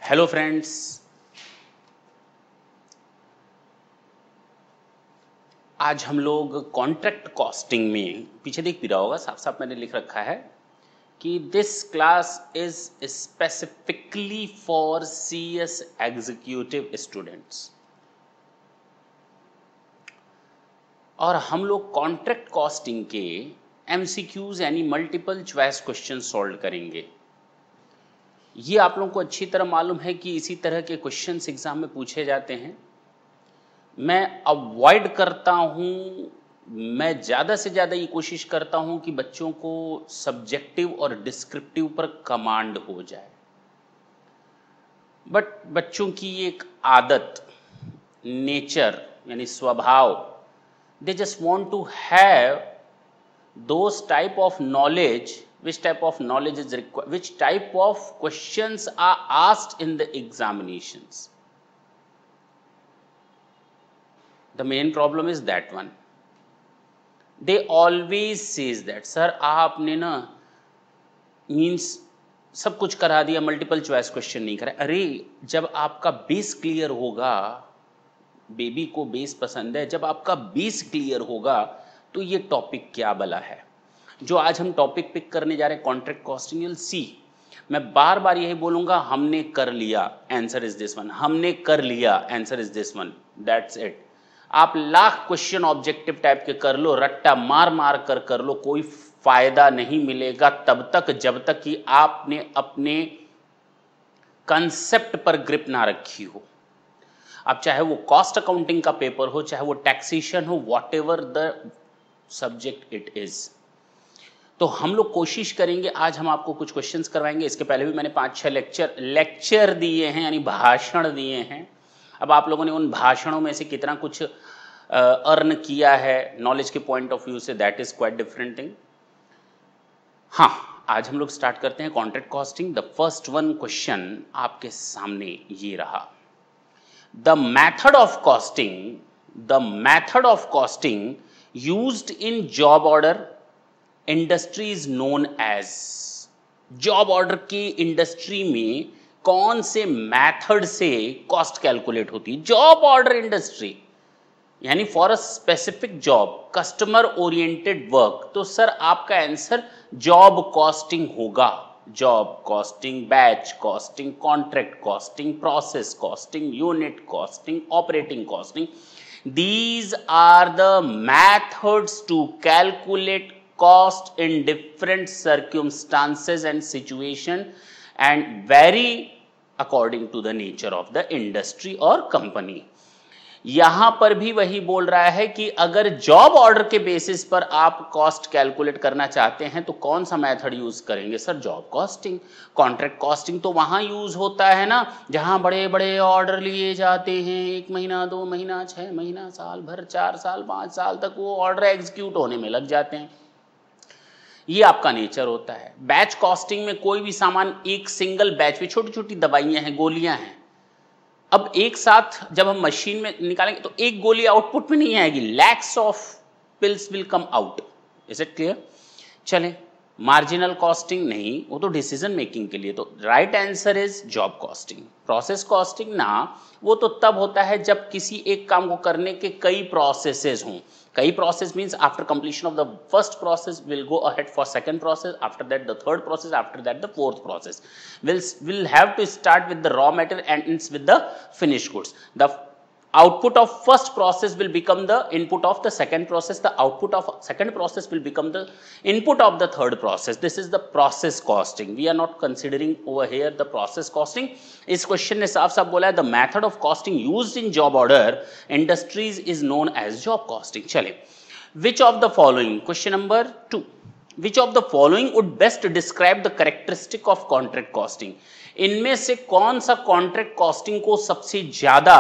Hello friends, आज हम लोग कॉन्ट्रैक्ट कॉस्टिंग में पीछे देख भी रहा होगा, साफ साफ मैंने लिख रखा है कि this class is specifically for CS executive students. और हम लोग कॉन्ट्रैक्ट कॉस्टिंग के MCQs यानी मल्टीपल चॉइस क्वेश्चन सॉल्व करेंगे। ये आप लोगों को अच्छी तरह मालूम है कि इसी तरह के क्वेश्चंस एग्जाम में पूछे जाते हैं। मैं अवॉइड करता हूँ, मैं ज़्यादा से ज़्यादा ये कोशिश करता हूँ कि बच्चों को सब्जेक्टिव और डिस्क्रिप्टिव पर कमांड हो जाए, बट बच्चों की एक आदत, नेचर यानी स्वभाव, they just want to have those type of knowledge, which type of knowledge is required, which type of questions are asked in the examinations. The main problem is that one. They always says that sir आपने ना means सब कुछ करा दिया, multiple choice question नहीं करा। अरे जब आपका बेस क्लियर होगा, बेबी को बेस पसंद है, जब आपका बेस क्लियर होगा तो ये टॉपिक क्या भला है जो आज हम टॉपिक पिक करने जा रहे हैं, कॉन्ट्रैक्ट कॉस्टिंग। यूल सी, मैं बार बार यही बोलूंगा, हमने कर लिया, आंसर इज दिस वन, हमने कर लिया, answer is this one, that's it. आप लाख क्वेश्चन ऑब्जेक्टिव टाइप के कर लो, रट्टा मार मार कर लो, कोई फायदा नहीं मिलेगा तब तक जब तक कि आपने अपने कंसेप्ट पर ग्रिप ना रखी हो। अब चाहे वो कॉस्ट अकाउंटिंग का पेपर हो, चाहे वो टैक्सेशन हो, what ever the subject it is, तो हम लोग कोशिश करेंगे। आज हम आपको कुछ क्वेश्चंस करवाएंगे। इसके पहले भी मैंने 5-6 लेक्चर दिए हैं, यानी भाषण दिए हैं। अब आप लोगों ने उन भाषणों में से कितना कुछ अर्न किया है नॉलेज के पॉइंट ऑफ व्यू से, that is quite different thing. हाँ, आज हम लोग स्टार्ट करते हैं contract costing. The first one question आपके सामने ये रहा। The method of costing used in job order industry is known as. Job order की इंडस्ट्री में कौन से मेथड से कॉस्ट कैलकुलेट होती है? जॉब ऑर्डर इंडस्ट्री यानी for a specific job, customer oriented work, तो सर आपका आंसर जॉब कॉस्टिंग होगा। Job costing, batch costing, contract costing, process costing, unit costing, operating costing, these are the methods to calculate cost in different circumstances and situation and vary according to the nature of the industry or company। यहां पर भी वही बोल रहा है कि अगर job order के बेसिस पर आप कॉस्ट कैलकुलेट करना चाहते हैं तो कौन सा मेथड यूज करेंगे? Sir job costing. Contract costing तो वहां यूज होता है ना जहां बड़े बड़े ऑर्डर लिए जाते हैं, 1 महीना, 2 महीना, 6 महीना, साल भर, 4 साल, 5 साल तक वो ऑर्डर एग्जीक्यूट होने में लग जाते हैं। ये आपका नेचर होता है। बैच कॉस्टिंग में कोई भी सामान एक सिंगल बैच में, छोटी छोटी दवाइयां हैं, गोलियां हैं, अब एक साथ जब हम मशीन में निकालेंगे तो एक गोली आउटपुट में नहीं आएगी, lakhs of pills will come out. Is it clear? चलें, मार्जिनल कॉस्टिंग नहीं, वो तो डिसीजन मेकिंग के लिए। तो right answer is job costing. Process costing ना, वो तो तब होता है जब किसी एक काम को करने के कई प्रोसेसेस हों। कई process means after completion of the first process will go ahead for second process, after that the third process, after that the fourth process. will have to start with the raw material and ends with the finished goods. The output of first process will become the input of the second process, the output of second process will become the input of the third process. This is the process costing. We are not considering over here the process costing. इस question ने साफ साफ बोला है the method of costing used in job order industries is known as job costing. चले, which of the following, question number 2, which of the following would best describe the characteristic of contract costing? इनमें से कौन सा contract costing को सबसे ज्यादा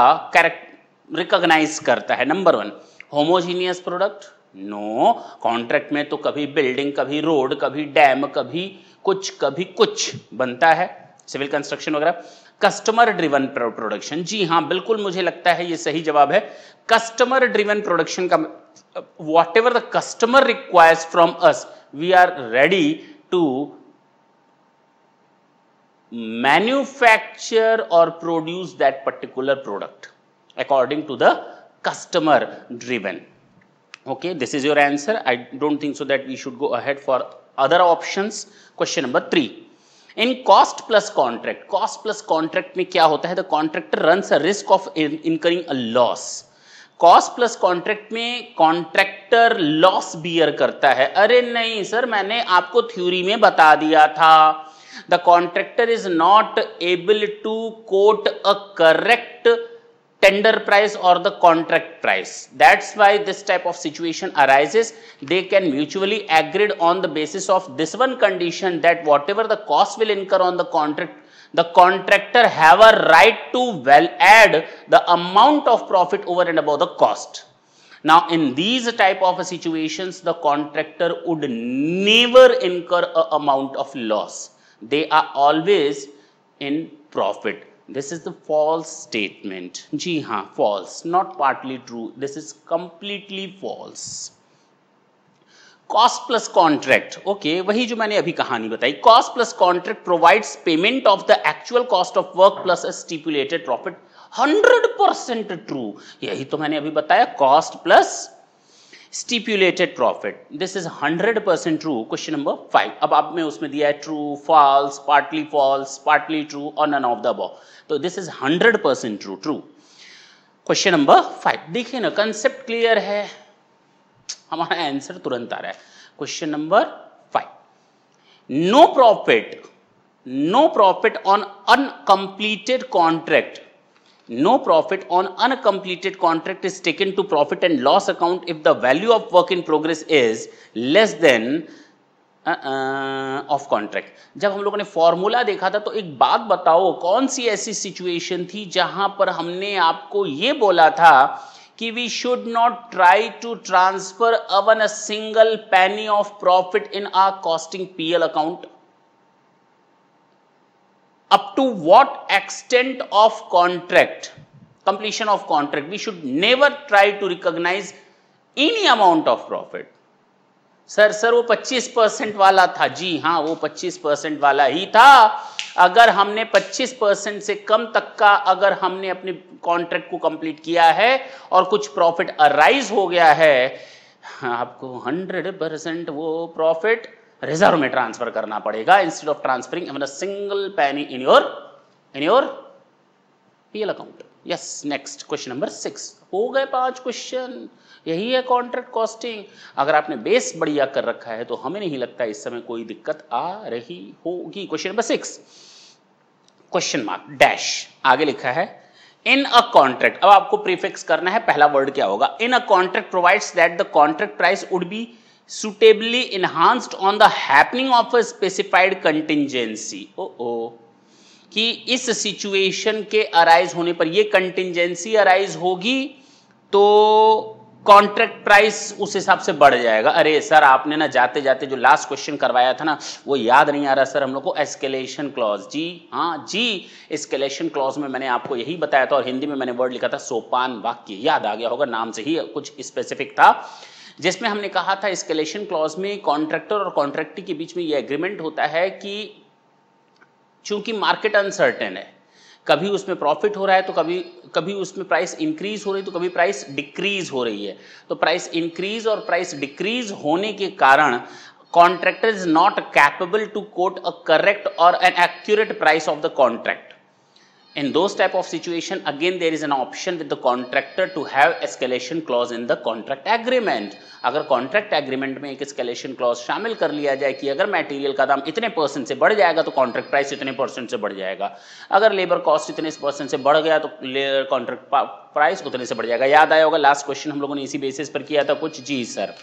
recognise करता है? Number 1, homogeneous product. No, contract में तो कभी बिल्डिंग, कभी रोड, कभी डैम, कभी कुछ बनता है, सिविल कंस्ट्रक्शन वगैरह। कस्टमर ड्रिवन प्रोडक्शन, जी हाँ बिल्कुल, मुझे लगता है ये सही जवाब है। कस्टमर ड्रिवन प्रोडक्शन का what ever the customer requires from us, we are ready to manufacture or produce that particular product according to the customer driven. Okay, this is your answer. I don't think so that we should go ahead for other options. Question number 3. In cost plus contract में क्या होता है? The contractor runs a risk of incurring a loss. Cost plus contract में contractor loss bear करता है. अरे नहीं sir, मैंने आपको थ्योरी में बता दिया था. The contractor is not able to quote a correct tender price or the contract price. That's why this type of situation arises. They can mutually agree on the basis of this one condition that whatever the cost will incur on the contract, the contractor have a right to well add the amount of profit over and above the cost. Now in these type of situations, the contractor would never incur a amount of loss. They are always in profit. This is the false statement. जी हाँ, false, not partly true. This is completely false. Cost plus contract. Okay, वही जो मैंने अभी कहानी बताई. Cost plus contract provides payment of the actual cost of work plus a stipulated profit. 100% true. यही तो मैंने अभी बताया. Cost plus stipulated profit. This is 100% true. Question number 5. अब आप में उसमें दिया है true, false, partly true और none of the above. तो this is 100% true. True. Question number 5. देखिए ना, कंसेप्ट क्लियर है, हमारा आंसर तुरंत आ रहा है. Question number 5. No profit on uncompleted contract. No profit on uncompleted contract is taken to profit and loss account if the value of work in progress is less than of contract. जब हम लोगों ने formula देखा था तो एक बात बताओ, कौन सी ऐसी सिचुएशन थी जहां पर हमने आपको ये बोला था कि we should not try to transfer even a single penny of profit in our costing PL account? Up to what extent of contract, completion of contract, we should never try to recognize any amount of profit. Sir वो 25% वाला था. जी हाँ, वो 25% वाला ही था. अगर हमने 25% से कम तक का अगर हमने अपने कॉन्ट्रैक्ट को कंप्लीट किया है और कुछ प्रॉफिट अराइज हो गया है, आपको 100% वो प्रॉफिट रिजर्व में ट्रांसफर करना पड़ेगा instead of transferring even a single penny in your PL account. Yes, next question number 6. हो गए 5 क्वेश्चन. यही है कॉन्ट्रैक्ट कॉस्टिंग. अगर आपने बेस बढ़िया कर रखा है तो हमें नहीं लगता इस समय कोई दिक्कत आ रही होगी. Question number 6, question mark dash आगे लिखा है इन अ कॉन्ट्रैक्ट. अब आपको प्रीफिक्स करना है. पहला वर्ड क्या होगा? In a contract provides that the contract price would be suitably enhanced on the happening of a specified contingency. कि इस सिचुएशन के अराइज होने पर ये कंटिंजेंसी अराइज होगी तो कॉन्ट्रैक्ट प्राइस उस हिसाब से बढ़ जाएगा. अरे सर, आपने ना जाते जाते जो लास्ट क्वेश्चन करवाया था ना, वो याद नहीं आ रहा सर हम लोग को. Escalation clause. जी हाँ जी, एस्केलेशन क्लॉज में मैंने आपको यही बताया था और हिंदी में मैंने वर्ड लिखा था सोपान वाक्य. याद आ गया होगा, नाम से ही कुछ स्पेसिफिक था, जिसमें हमने कहा था एस्केलेशन क्लॉज में कॉन्ट्रैक्टर और कॉन्ट्रैक्टी के बीच में यह एग्रीमेंट होता है कि चूंकि मार्केट अनसर्टेन है, कभी उसमें प्रॉफिट हो रहा है तो कभी उसमें प्राइस इंक्रीज हो रही है तो कभी प्राइस डिक्रीज हो रही है. तो प्राइस इंक्रीज और प्राइस डिक्रीज होने के कारण contractor is not capable to quote a correct और an accurate price of the contract. In those type of situation, again there is an option with the contractor to have escalation clause in the contract agreement. अगर contract agreement में एक escalation clause शामिल कर लिया जाए कि अगर material का दाम इतने % से बढ़ जाएगा तो कॉन्ट्रैक्ट प्राइस इतने % से बढ़ जाएगा, अगर लेबर कॉस्ट इतने % से बढ़ गया तो कॉन्ट्रैक्ट प्राइस उतने से बढ़ जाएगा. याद आया होगा लास्ट क्वेश्चन हम लोगों ने इसी बेसिस पर किया था कुछ. जी सर.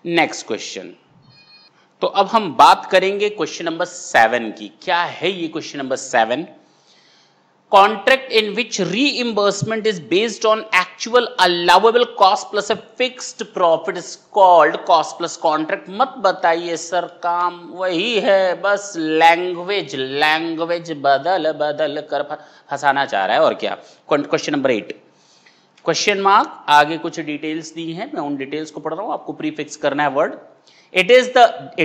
Next question. तो अब हम बात करेंगे क्वेश्चन नंबर 7 की. क्या है ये question number 7? Contract in which reimbursement is based on actual allowable cost plus a fixed profit is called cost plus contract. मत बताइए सर, काम वही है, बस लैंग्वेज बदल कर फंसाना चाह रहा है और क्या. Question number 8. क्वेश्चन मार्क, आगे कुछ डिटेल्स दी हैं, मैं उन डिटेल्स को पढ़ रहा हूं, आपको प्रीफिक्स करना है word. It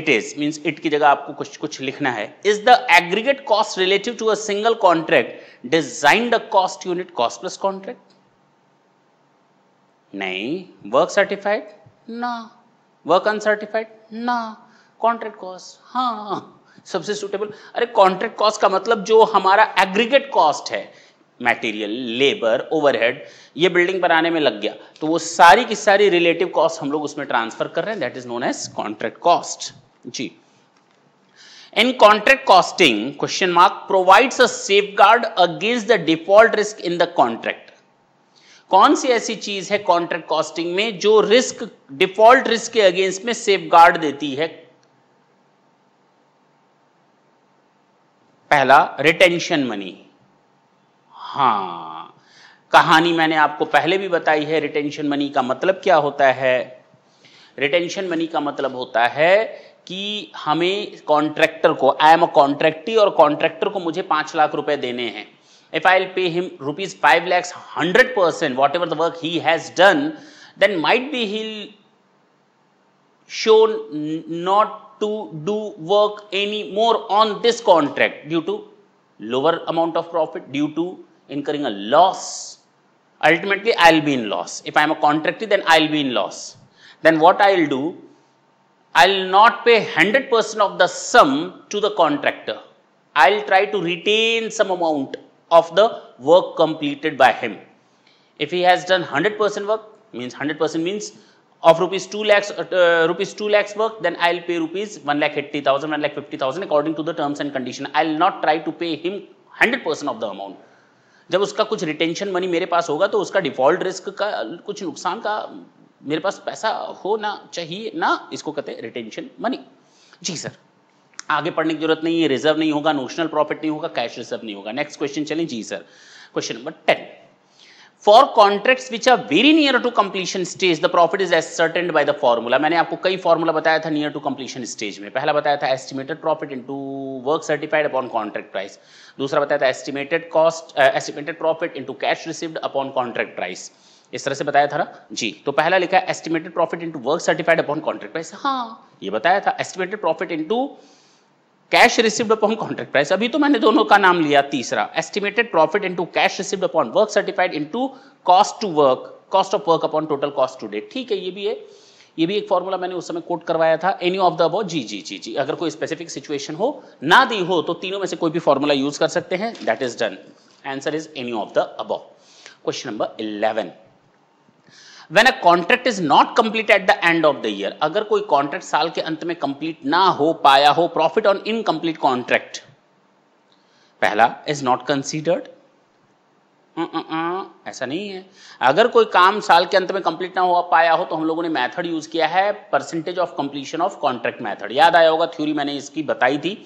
is means it की जगह आपको कुछ कुछ लिखना है। Is the aggregate cost relative to a single contract designed a cost unit cost plus contract? नहीं। Work certified? ना। Work uncertified? ना। Contract cost? हाँ, सबसे सुटेबल। अरे कॉन्ट्रैक्ट कॉस्ट का मतलब जो हमारा एग्रीगेट कॉस्ट है, मटेरियल, लेबर, ओवरहेड, ये बिल्डिंग बनाने में लग गया, तो वो सारी की सारी रिलेटिव कॉस्ट हम लोग उसमें ट्रांसफर कर रहे हैं, that is known as contract cost. जी। In contract costing question mark provides a safeguard against the default risk in the contract. कौन सी ऐसी चीज है कॉन्ट्रैक्ट कॉस्टिंग में जो रिस्क, डिफॉल्ट रिस्क के अगेंस्ट में सेफगार्ड देती है? पहला, रिटेंशन मनी। हाँ, कहानी मैंने आपको पहले भी बताई है। रिटेंशन मनी का मतलब क्या होता है? रिटेंशन मनी का मतलब होता है कि हमें कॉन्ट्रैक्टर को, आई एम अ कॉन्ट्रैक्टी और कॉन्ट्रैक्टर को मुझे 5 लाख रुपए देने हैं। If I will pay him rupees 5 lakhs 100% whatever the work he has done, then might be he shown not to do work any more on this contract due to lower amount of profit, due to incurring a loss. Ultimately I'll be in loss. If I'm a contractor, then I'll be in loss. Then what I'll do, I'll not pay 100% of the sum to the contractor. I'll try to retain some amount of the work completed by him. If he has done 100% work, means 100% means of rupees 2 lakhs work, then I'll pay rupees 1,80,000, 1,50,000 according to the terms and condition. I'll not try to pay him 100% of the amount. जब उसका कुछ retention money मेरे पास होगा तो उसका default risk का, कुछ नुकसान का मेरे पास पैसा होना चाहिए ना, इसको कहते हैं रिटेंशन मनी। जी सर, आगे पढ़ने की जरूरत नहीं है। रिजर्व नहीं होगा, नोशनल प्रॉफिट नहीं होगा, कैश रिजर्व नहीं होगा। नेक्स्ट क्वेश्चन चलें। जी sir, question number 10। For contracts which are very near to completion stage, the profit is ascertained by the formula. मैंने आपको कई फॉर्मूला बताया था नियर टू कंप्लीशन स्टेज में। पहला बताया था estimated profit into work certified upon contract price. दूसरा बताया था estimated cost, estimated profit into cash received upon contract price. इस तरह से बताया था ना जी। तो पहला लिखा है estimated profit into work certified upon contract price, हाँ ये बताया था। Estimated profit into cash received upon contract price, अभी तो मैंने दोनों का नाम लिया। तीसरा estimated profit into cash received upon work certified into cost to work, cost of work upon total cost to date. ठीक है, ये भी है, ये भी एक फॉर्मूला मैंने उस समय कोट करवाया था। एनी ऑफ द अबव, जी जी जी जी। अगर कोई स्पेसिफिक सिचुएशन हो ना दी हो तो तीनों में से कोई भी फॉर्मूला यूज कर सकते हैं, that is done. Answer is any of the above. Question number 11। When a contract is not complete at the end of the year, अगर कोई कॉन्ट्रैक्ट साल के अंत में कंप्लीट ना हो पाया हो, प्रॉफिट ऑन इनकम्प्लीट कॉन्ट्रैक्ट, पहला इज नॉट कंसीडर्ड। ऐसा नहीं है। अगर कोई काम साल के अंत में कंप्लीट ना हो पाया हो तो हम लोगों ने मेथड यूज किया है percentage of completion of contract method. याद आया होगा, थ्योरी मैंने इसकी बताई थी।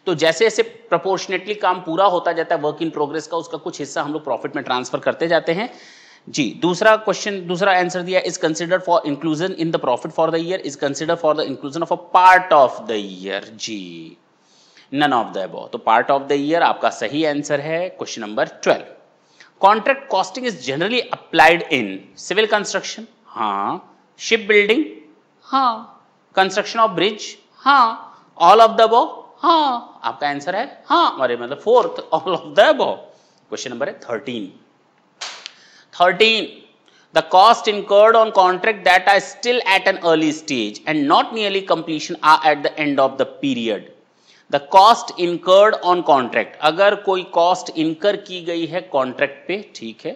तो जैसे जैसे प्रोपोर्शनेटली काम पूरा होता जाता है वर्क इन प्रोग्रेस का, उसका कुछ हिस्सा हम लोग प्रॉफिट में ट्रांसफर करते जाते हैं जी। दूसरा क्वेश्चन, दूसरा आंसर दिया, is considered for inclusion in the profit for the year, is considered for the inclusion of a part of the year. जी, नन ऑफ द अबव। तो पार्ट ऑफ द ईयर आपका सही answer है। Question number 12। Contract costing is generally applied in civil construction, हाँ। Ship building, हाँ। Construction of bridge, हाँ। All of the above, हाँ। आपका आंसर है हाँ, अरे मतलब fourth, all of the above. Question number 13। 13. The cost incurred on contract that are still at an early stage and not nearly completion are at the end of the period. The cost incurred on contract, अगर कोई cost incur की गई है contract पे, ठीक है,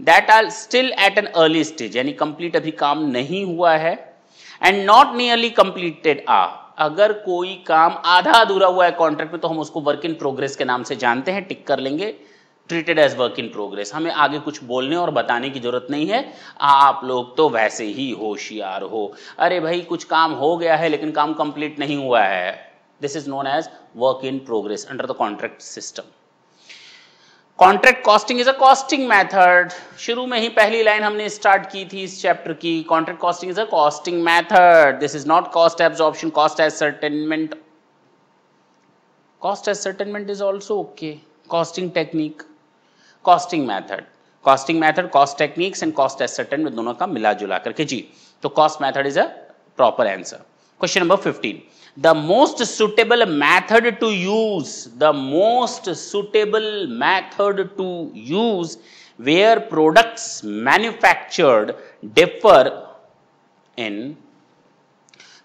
that are still at an early stage, यानी complete अभी काम नहीं हुआ है, and not nearly completed are, अगर कोई काम आधा अधूरा हुआ है कॉन्ट्रैक्ट में तो हम उसको वर्क इन प्रोग्रेस के नाम से जानते हैं, टिक कर लेंगे, treated as work in progress. हमें आगे कुछ बोलने और बताने की जरूरत नहीं है, आप लोग तो वैसे ही होशियार हो। अरे भाई कुछ काम हो गया है लेकिन काम कंप्लीट नहीं हुआ है, this is known as work in progress under the contract system. Contract costing is a costing method, शुरू में ही पहली लाइन हमने स्टार्ट की थी इस चैप्टर की। Contract costing is a costing method, this is not cost absorption, cost ascertainment, cost ascertainment is also okay, costing technique, costing method, costing method, cost techniques and cost ascertainment दोनों का मिला जुला करके जी। तो cost method is a proper answer. Question number 15, the most suitable method to use, the most suitable method to use where products manufactured differ in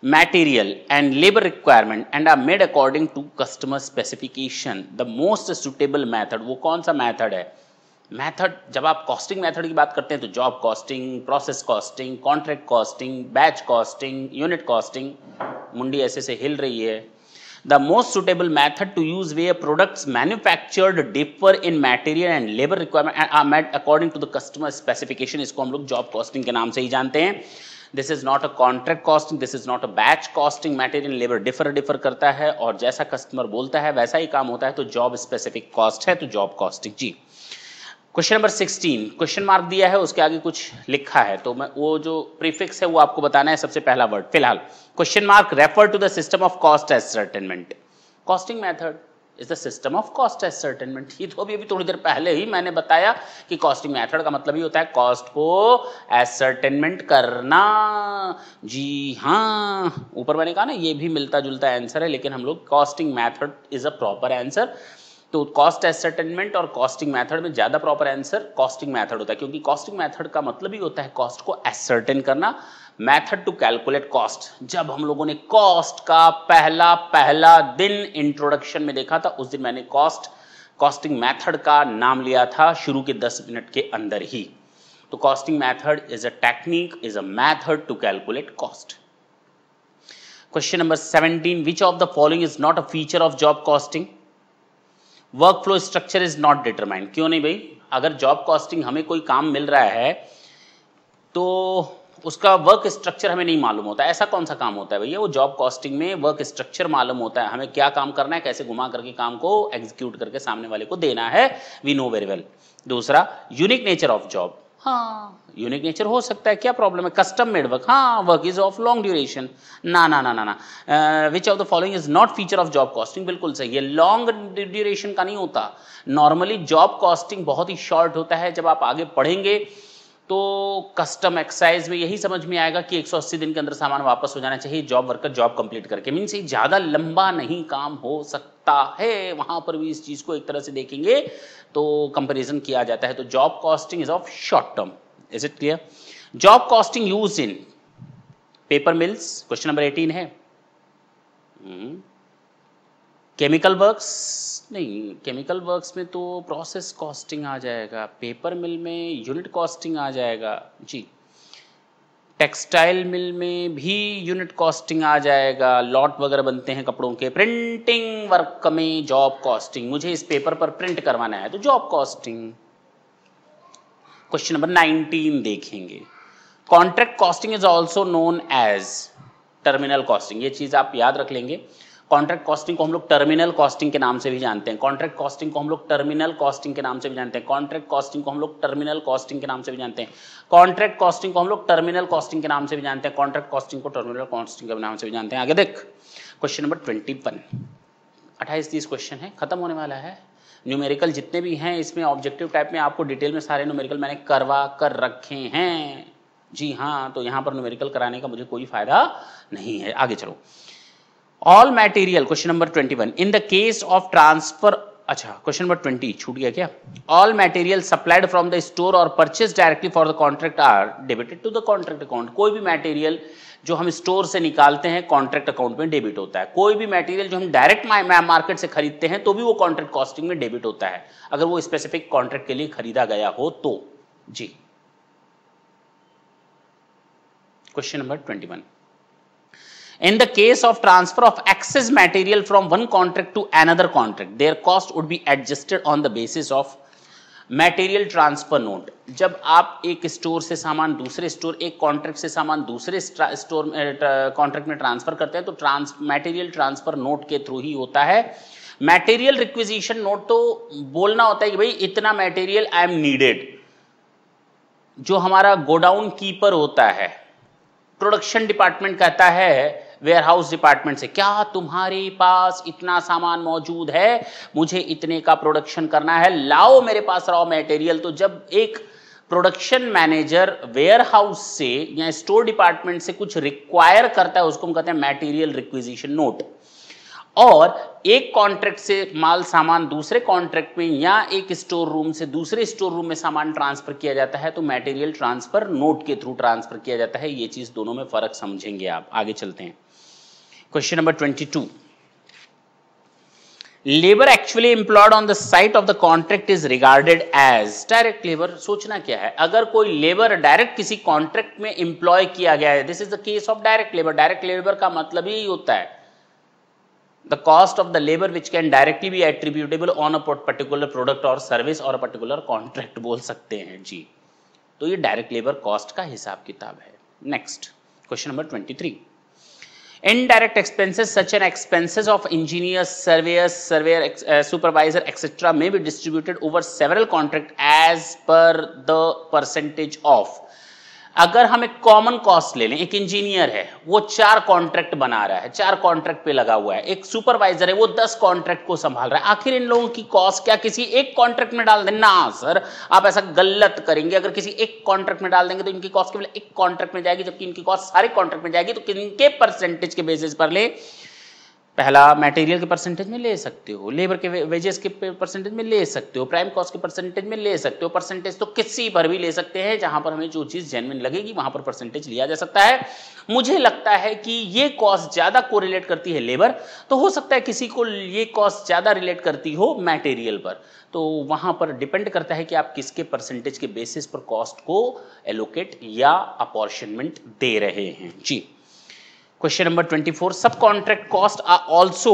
material and labor requirement and are made according to customer specification, the most suitable method, वो कौन सा method है? Method, जब आप costing method की बात करते हैं तो job costing, process costing, contract costing, batch costing, unit costing, मुंडी ऐसे से हिल रही है। The most suitable method to use where products manufactured differ in material and labor requirement and are met according to the customer specification, इसको हम लोग job costing के नाम से ही जानते हैं। This is not a contract costing, this is not a batch costing, material and labor differ करता है और जैसा कस्टमर बोलता है वैसा ही काम होता है, तो जॉब स्पेसिफिक कॉस्ट है, तो जॉब कॉस्टिंग जी। क्वेश्चन नंबर 16, क्वेश्चन मार्क दिया है, उसके आगे कुछ लिखा है, तो मैं वो जो प्रीफिक्स है वो आपको बताना है। सबसे पहला वर्ड फिलहाल question mark refer to the system of cost ascertainment. Costing method is the system of cost ascertainment. ये तो अभी थोड़ी देर पहले ही मैंने बताया कि कॉस्टिंग मेथड का मतलब ही होता है कॉस्ट को एसर्टेनमेंट करना। जी हाँ, ऊपर मैंने कहा ना ये भी मिलता जुलता आंसर है, लेकिन हम लोग costing method is a proper answer. तो कॉस्ट एसर्टेनमेंट और कॉस्टिंग मेथड में ज्यादा प्रॉपर आंसर कॉस्टिंग मेथड होता है, क्योंकि कॉस्टिंग मेथड का मतलब ही होता है कॉस्ट को एसर्टेन करना। मेथड टू कैलकुलेट कॉस्ट, जब हम लोगों ने कॉस्ट का पहला दिन इंट्रोडक्शन में देखा था, उस दिन मैंने कॉस्टिंग मेथड का नाम लिया था शुरू के 10 मिनट के अंदर ही। तो costing method is a technique, is a method to calculate cost. Question number 17, which of the following is not a feature of job costing? Work flow structure is not determined. क्यों नहीं भाई? अगर job costing हमें कोई काम मिल रहा है तो उसका वर्क स्ट्रक्चर हमें नहीं मालूम होता। ऐसा कौन सा काम होता है भैया? वो जॉब कॉस्टिंग में वर्क स्ट्रक्चर मालूम होता है, हमें क्या काम करना है, कैसे घुमा करके काम को एग्जीक्यूट करके सामने वाले को देना है, वी नो वेरी वेल। दूसरा, यूनिक नेचर ऑफ जॉब, हाँ यूनिक नेचर हो सकता है, क्या प्रॉब्लम है? कस्टम मेड वर्क, हाँ work is of long duration, ना ना ना ना ना। विच of the following is not feature of job costing? बिल्कुल सही है, लॉन्ग ड्यूरेशन का नहीं होता। नॉर्मली जॉब कॉस्टिंग बहुत ही शॉर्ट होता है। जब आप आगे पढ़ेंगे तो कस्टम एक्साइज में यही समझ में आएगा कि 180 दिन के अंदर सामान वापस हो जाना चाहिए जॉब वर्कर जॉब कंप्लीट करके। मीन्स ये ज़्यादा लंबा नहीं काम हो सकता है, वहाँ पर भी इस चीज़ को एक तरह से देखेंगे तो कंपैरिजन किया जाता है। तो job costing is of short term. Is it clear? Job costing use in paper mills, question number 18 है। केमिकल वर्क्स नहीं, केमिकल वर्क्स में तो प्रोसेस कॉस्टिंग आ जाएगा, पेपर मिल में यूनिट कॉस्टिंग आ जाएगा जी, टेक्सटाइल मिल में भी यूनिट कॉस्टिंग आ जाएगा, लॉट वगैरह बनते हैं कपड़ों के, प्रिंटिंग वर्क में जॉब कॉस्टिंग, मुझे इस पेपर पर प्रिंट करवाना है तो जॉब कॉस्टिंग। क्वेश्चन नंबर 19 देखेंगे। Contract costing is also known as terminal costing, ये चीज आप याद रख लेंगे। कॉन्ट्रैक्ट कॉस्टिंग को हम लोग टर्मिनल कॉस्टिंग के नाम से भी जानते हैं, कॉन्ट्रैक्ट कॉस्टिंग को हम लोग टर्मिनल कॉस्टिंग के नाम से भी जानते हैं, कॉन्ट्रैक्ट कॉस्टिंग को हम लोग टर्मिनल कॉस्टिंग के नाम से भी जानते हैं, कॉन्ट्रैक्ट कॉस्टिंग को हम लोग टर्मिनल कॉस्टिंग के नाम से भी जानते हैं, कॉन्ट्रैक्ट कॉस्टिंग को टर्मिनल कॉस्टिंग के नाम से भी जानते हैं। आगे देख, क्वेश्चन नंबर 21, 28-30 क्वेश्चन है, खत्म होने वाला है। न्यूमेरिकल जितने भी हैं इसमें ऑब्जेक्टिव टाइप में आपको डिटेल में सारे न्यूमेरिकल मैंने करवा कर रखे हैं जी हाँ, तो यहाँ पर न्यूमेरिकल कराने का मुझे कोई फायदा नहीं है। आगे चलो। All material, question number 21, in the case of transfer, अच्छा क्वेश्चन नंबर 20 छूट गया क्या? All material supplied from the store और purchase directly for the contract are debited to the contract account. कोई भी मटेरियल जो हम स्टोर से निकालते हैं कॉन्ट्रैक्ट अकाउंट में डेबिट होता है। कोई भी मटेरियल जो हम डायरेक्ट मार्केट से खरीदते हैं तो भी वो कॉन्ट्रैक्ट कॉस्टिंग में डेबिट होता है, अगर वो स्पेसिफिक कॉन्ट्रैक्ट के लिए खरीदा गया हो तो जी। Question number 21, in the case of transfer of excess material from one contract to another contract, their cost would be adjusted on the basis of material transfer note। जब आप एक स्टोर से सामान दूसरे स्टोर, एक कॉन्ट्रैक्ट से सामान दूसरे स्टोर कॉन्ट्रैक्ट में ट्रांसफर करते हैं तो मटेरियल ट्रांसफर नोट के थ्रू ही होता है। मटेरियल रिक्विजिशन नोट तो बोलना होता है कि भाई इतना मटेरियल आई एम नीडेड। जो हमारा गोडाउन कीपर होता है, प्रोडक्शन डिपार्टमेंट कहता है वेयर हाउस डिपार्टमेंट से, क्या तुम्हारे पास इतना सामान मौजूद है, मुझे इतने का प्रोडक्शन करना है, लाओ मेरे पास रॉ मटेरियल। तो जब एक प्रोडक्शन मैनेजर वेयर हाउस से या स्टोर डिपार्टमेंट से कुछ रिक्वायर करता है, उसको हम कहते हैं मटेरियल रिक्विजिशन नोट। और एक कॉन्ट्रैक्ट से माल सामान दूसरे कॉन्ट्रैक्ट में या एक स्टोर रूम से दूसरे स्टोर रूम में सामान ट्रांसफर किया जाता है तो मटेरियल ट्रांसफर नोट के थ्रू ट्रांसफर किया जाता है। ये चीज दोनों में फर्क समझेंगे आप। आगे चलते हैं, question number 22। Labour actually employed on the site of the contract is regarded as direct labour. सोचना क्या है, अगर कोई लेबर डायरेक्ट किसी कॉन्ट्रैक्ट में एम्प्लॉय किया गया है, this is the case of direct labour. Direct labour का मतलब यही होता है the cost of the labor which can directly be attributable on a particular product or service or a particular contract बोल सकते हैं जी। तो ये डायरेक्ट लेबर कॉस्ट का हिसाब किताब है। Next, question number 23। Indirect expenses such as expenses of engineers, surveyors, supervisor, etc. may be distributed over several contracts as per the percentage of। अगर हम एक कॉमन कॉस्ट ले लें, एक इंजीनियर है वो 4 कॉन्ट्रैक्ट बना रहा है, 4 कॉन्ट्रैक्ट पे लगा हुआ है, एक सुपरवाइजर है वो 10 कॉन्ट्रैक्ट को संभाल रहा है, आखिर इन लोगों की कॉस्ट क्या किसी एक कॉन्ट्रैक्ट में डाल दें? ना सर, आप ऐसा गलत करेंगे। अगर किसी एक कॉन्ट्रैक्ट में डाल देंगे तो इनकी कॉस्ट केवल एक कॉन्ट्रैक्ट में जाएगी, जबकि इनकी कॉस्ट सारे कॉन्ट्रैक्ट में जाएगी। तो किनके परसेंटेज के बेसिस पर ले? पहला मटेरियल के परसेंटेज में ले सकते हो, लेबर के वेजेस के परसेंटेज में ले सकते हो, प्राइम कॉस्ट के परसेंटेज में ले सकते हो। परसेंटेज तो किसी पर भी ले सकते हैं, जहां पर हमें जो चीज जेन्युइन लगेगी वहां पर परसेंटेज लिया जा सकता है। मुझे लगता है कि ये कॉस्ट ज्यादा कोरिलेट करती है लेबर, तो हो सकता है किसी को ये कॉस्ट ज्यादा रिलेट करती हो मटेरियल पर। तो वहां पर डिपेंड करता है कि आप किसके परसेंटेज के बेसिस पर कॉस्ट को एलोकेट या अपॉर्शनमेंट दे रहे हैं जी। Question number 24। Sub contract cost are also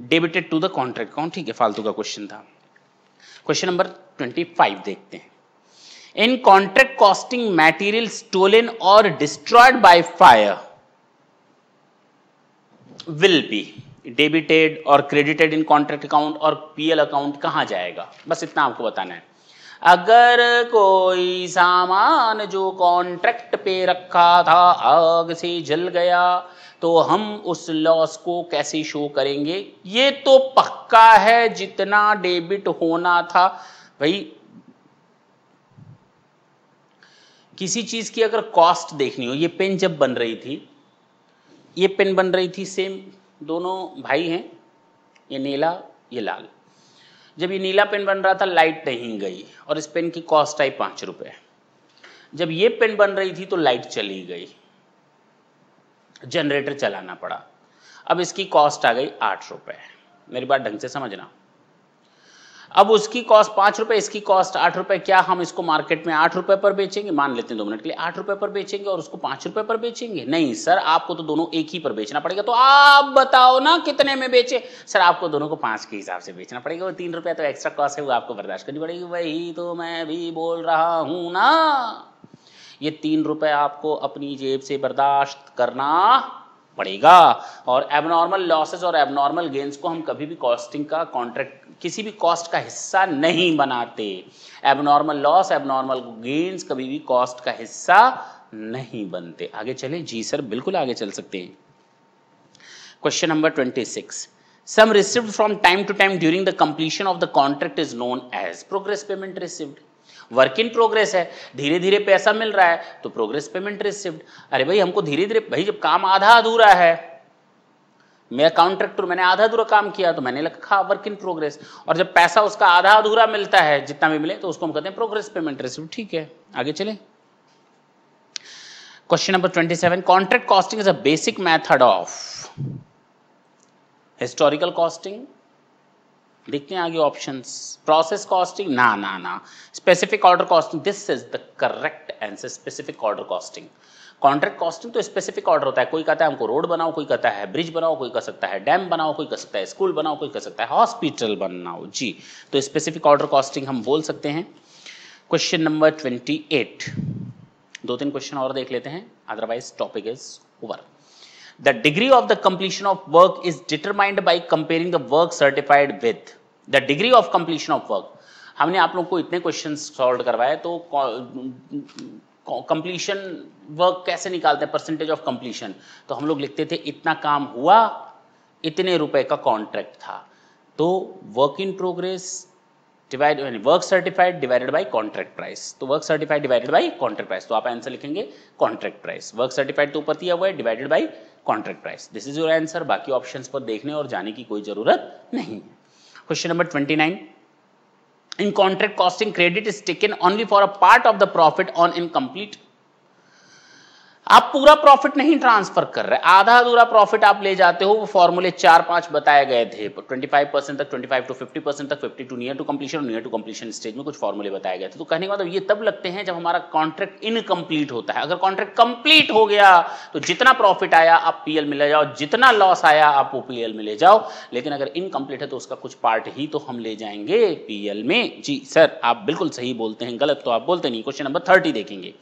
debited to the contract account. ठीक है, फालतू का क्वेश्चन था। क्वेश्चन नंबर 25 देखते हैं। In contract costing material stolen और destroyed by fire will be debited और क्रेडिटेड इन कॉन्ट्रैक्ट अकाउंट और पीएल अकाउंट कहां जाएगा? बस इतना आपको बताना है। अगर कोई सामान जो कॉन्ट्रैक्ट पे रखा था आग से जल गया तो हम उस लॉस को कैसे शो करेंगे? ये तो पक्का है जितना डेबिट होना था। भाई किसी चीज की अगर कॉस्ट देखनी हो, ये पेन जब बन रही थी, ये पेन बन रही थी, सेम दोनों भाई हैं, ये नीला ये लाल। जब ये नीला पेन बन रहा था लाइट नहीं गई और इस पेन की कॉस्ट आई 5 रुपए। जब ये पेन बन रही थी तो लाइट चली गई, जनरेटर चलाना पड़ा, अब इसकी कॉस्ट आ गई 8 रुपए। मेरी बात ढंग से समझना। अब उसकी कॉस्ट 5 रुपए, इसकी कॉस्ट 8 रुपए। क्या हम इसको मार्केट में 8 रुपए पर बेचेंगे? मान लेते हैं 2 मिनट के लिए 8 रुपए पर बेचेंगे और उसको 5 रुपए पर बेचेंगे? नहीं सर, आपको तो दोनों एक ही पर बेचना पड़ेगा। तो आप बताओ ना कितने में बेचे? सर आपको दोनों को 5 के हिसाब से बेचना पड़ेगा। वो 3 रुपए तो एक्स्ट्रा कॉस्ट है, वो आपको बर्दाश्त करनी पड़ेगी। वही तो मैं भी बोल रहा हूं ना, ये 3 रुपए आपको अपनी जेब से बर्दाश्त करना पड़ेगा। और एबनॉर्मल लॉसेस और एबनॉर्मल गेन्स को हम कभी भी कॉस्टिंग का कॉन्ट्रैक्ट किसी भी कॉस्ट का हिस्सा नहीं बनाते। एबनॉर्मल लॉस एबनॉर्मल गेन्स कभी भी कॉस्ट का हिस्सा नहीं बनते। आगे चलें? जी सर, बिल्कुल आगे चल सकते हैं। Question number 26। Sum received from time to time during the completion of the contract is known as progress payment received. Work in progress है, धीरे धीरे पैसा मिल रहा है तो प्रोग्रेस पेमेंट रिसीव्ड। अरे भाई हमको धीरे धीरे, भाई जब काम आधा अधूरा है, मैं कॉन्ट्रैक्टर, मैंने आधा अधूरा काम किया तो मैंने लिखा वर्क इन प्रोग्रेस। और जब पैसा उसका आधा अधूरा मिलता है, जितना भी मिले, तो उसको हम कहते हैं प्रोग्रेस पेमेंट रिसीव्ड। ठीक है, आगे चले। Question number 27। Contract costing is a basic method of historical costing. देखते हैं आगे ऑप्शंस। प्रोसेस कॉस्टिंग, ना ना ना। Specific order costing, this is the correct answer, specific order costing. Contract costing तो स्पेसिफिक ऑर्डर होता है। कोई कहता है हमको रोड बनाओ, कोई कहता है ब्रिज बनाओ, कोई कह सकता है डैम बनाओ, कोई कह सकता है स्कूल बनाओ, कोई कह सकता है हॉस्पिटल बनाओ जी। तो स्पेसिफिक ऑर्डर कॉस्टिंग हम बोल सकते हैं। Question number 28। 2-3 क्वेश्चन और देख लेते हैं, otherwise topic is over. The degree of the completion of work is determined by comparing the work certified with the degree of completion of work। हमने आप लोग को इतने क्वेश्चन सॉल्व करवाए तो कंप्लीशन वर्क कैसे निकालते हैं, परसेंटेज ऑफ कंप्लीशन, तो हम लोग लिखते थे इतना काम हुआ, इतने रुपए का कॉन्ट्रैक्ट था। तो work in progress divide work certified divided by contract price, तो work certified divided by contract price, तो आप आंसर लिखेंगे कॉन्ट्रैक्ट प्राइस। वर्क सर्टिफाइड तो ऊपर दिया हुआ है, divided by contract price, this is your answer. बाकी ऑप्शंस पर देखने और जाने की कोई जरूरत नहीं है। Question number 29, in contract costing credit is taken only for a part of the profit on incomplete। आप पूरा प्रॉफिट नहीं ट्रांसफर कर रहे, आधा अधूरा प्रॉफिट आप ले जाते हो। वो फॉर्मूले 4-5 बताए गए थे, 25% तक, 25 to 50% तक, 50 to near to completion, near to completion stage में कुछ फॉर्मूले बताए गए थे। तो कहने का मतलब ये तब लगते हैं जब हमारा कॉन्ट्रैक्ट इनकम्प्लीट होता है। अगर कॉन्ट्रैक्ट कंप्लीट हो गया तो जितना प्रॉफिट आया आप पीएल में ले जाओ, जितना लॉस आया आप वो पीएल में ले जाओ, लेकिन अगर इनकम्प्लीट है तो उसका कुछ पार्ट ही तो हम ले जाएंगे पीएल में। जी सर आप बिल्कुल सही बोलते हैं, गलत तो आप बोलते नहीं। क्वेश्चन नंबर 30 देखेंगे,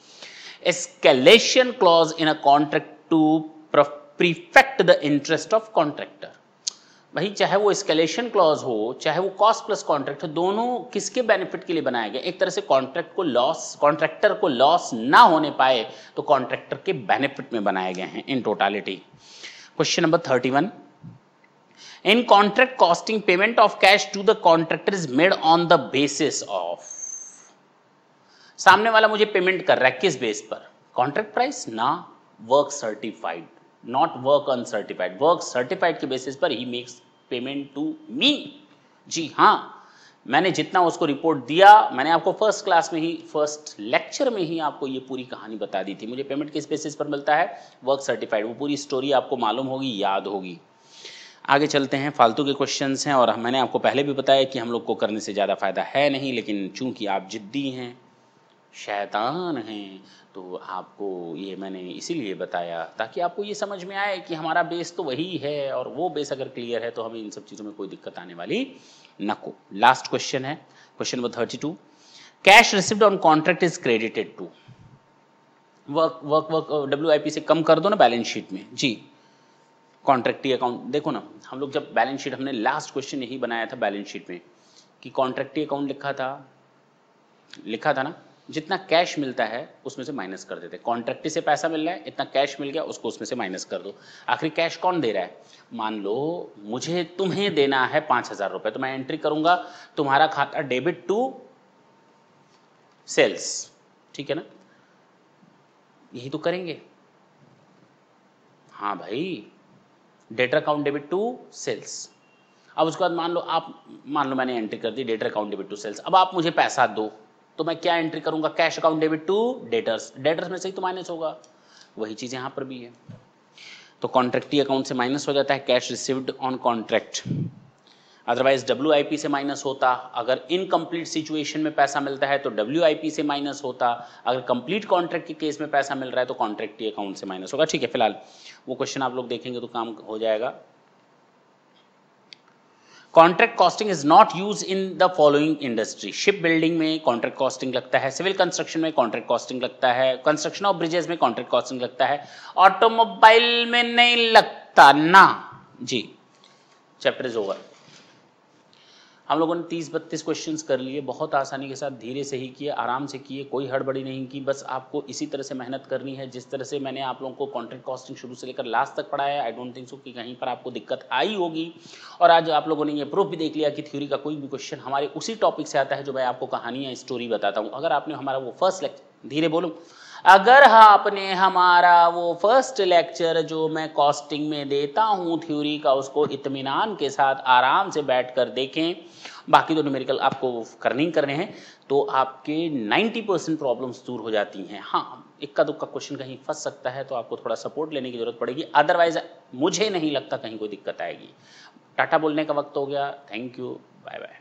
escalation clause in a contract to perfect the interest of contractor। भाई चाहे वो escalation clause हो, चाहे वो cost plus contract हो, दोनों किसके बेनिफिट के लिए बनाए गए? एक तरह से कॉन्ट्रैक्ट को लॉस, कॉन्ट्रैक्टर को लॉस ना होने पाए तो कॉन्ट्रैक्टर के बेनिफिट में बनाए गए हैं in totality. Question number 31, in contract costing payment of cash to the contractor is made on the basis of। सामने वाला मुझे पेमेंट कर रहा है किस बेस पर? कॉन्ट्रैक्ट प्राइस ना, work certified, not work uncertified. Work certified के बेसिस पर ही मेक्स पेमेंट टू मी। जी हाँ, मैंने जितना उसको रिपोर्ट दिया, मैंने आपको फर्स्ट क्लास में ही, फर्स्ट लेक्चर में ही आपको ये पूरी कहानी बता दी थी। मुझे पेमेंट किस बेसिस पर मिलता है? Work certified. वो पूरी स्टोरी आपको मालूम होगी, याद होगी। आगे चलते हैं, फालतू के क्वेश्चंस हैं और मैंने आपको पहले भी बताया कि हम लोग को करने से ज़्यादा फायदा है नहीं, लेकिन चूंकि आप जिद्दी हैं, शैतान हैं, तो आपको ये मैंने इसीलिए बताया ताकि आपको ये समझ में आए कि हमारा बेस तो वही है और वो बेस अगर क्लियर है तो हमें इन सब चीज़ों में कोई दिक्कत आने वाली न को। लास्ट क्वेश्चन है, question number 32, cash received on contract is credited to. Work WIP से कम कर दो ना बैलेंस शीट में। जी, कॉन्ट्रैक्टी अकाउंट देखो ना, हम लोग जब बैलेंस शीट, हमने लास्ट क्वेश्चन यही बनाया था बैलेंस शीट में कि कॉन्ट्रैक्टी अकाउंट लिखा था ना, जितना कैश मिलता है उसमें से माइनस कर देते। कॉन्ट्रैक्टी से पैसा मिल रहा है, इतना कैश मिल गया, उसको उसमें से माइनस कर दो। आखिर कैश कौन दे रहा है? मान लो मुझे तुम्हें देना है 5,000 रुपये, तो मैं एंट्री करूंगा तुम्हारा खाता डेबिट टू सेल्स, ठीक है ना, यही तो करेंगे। हाँ भाई, debtor account debit to sales. अब उसके बाद मान लो मैंने एंट्री कर दी debtor account debit to sales. अब आप मुझे पैसा दो तो मैं क्या एंट्री करूंगा? Cash account debit to debtors. Debtors में से ही तो माइनस होगा, वही चीज यहां पर भी है। तो कॉन्ट्रैक्टी अकाउंट से माइनस हो जाता है cash received on contract, otherwise WIP से माइनस होता। अगर इनकम्प्लीट सिचुएशन में पैसा मिलता है तो WIP से माइनस होता। अगर कंप्लीट कॉन्ट्रैक्ट के केस में पैसा मिल रहा है तो कॉन्ट्रैक्टी अकाउंट से माइनस होगा। ठीक है, फिलहाल वो क्वेश्चन आप लोग देखेंगे तो काम हो जाएगा। Contract costing is not use in the following industry. Ship building में कॉन्ट्रैक्ट कॉस्टिंग लगता है, सिविल कंस्ट्रक्शन में कॉन्ट्रैक्ट कॉस्टिंग लगता है, कंस्ट्रक्शन ऑफ ब्रिजेस में कॉन्ट्रैक्ट कॉस्टिंग लगता है, ऑटोमोबाइल में नहीं लगता ना। जी, चैप्टर इज ओवर। हम लोगों ने 30-32 क्वेश्चंस कर लिए, बहुत आसानी के साथ, धीरे से ही किए, आराम से किए, कोई हड़बड़ी नहीं की। बस आपको इसी तरह से मेहनत करनी है जिस तरह से मैंने आप लोगों को कॉन्ट्रैक्ट कॉस्टिंग शुरू से लेकर लास्ट तक पढ़ाया। आई डोंट थिंक सो कि कहीं पर आपको दिक्कत आई होगी। और आज आप लोगों ने ये प्रूफ भी देख लिया कि थ्योरी का कोई भी क्वेश्चन हमारे उसी टॉपिक से आता है जो मैं आपको कहानी या स्टोरी बताता हूँ। अगर आपने हमारा वो फर्स्ट लेक्चर, धीरे बोलूँ, अगर आपने हमारा वो फर्स्ट लेक्चर जो मैं कॉस्टिंग में देता हूँ थ्योरी का, उसको इत्मीनान के साथ आराम से बैठकर देखें, बाकी तो न्यूमेरिकल आपको करने हैं, तो आपके 90% प्रॉब्लम्स दूर हो जाती हैं। हाँ, इक्का दुक्का क्वेश्चन कहीं फंस सकता है तो आपको थोड़ा सपोर्ट लेने की जरूरत पड़ेगी, अदरवाइज मुझे नहीं लगता कहीं कोई दिक्कत आएगी। टाटा बोलने का वक्त हो गया। Thank you, bye bye.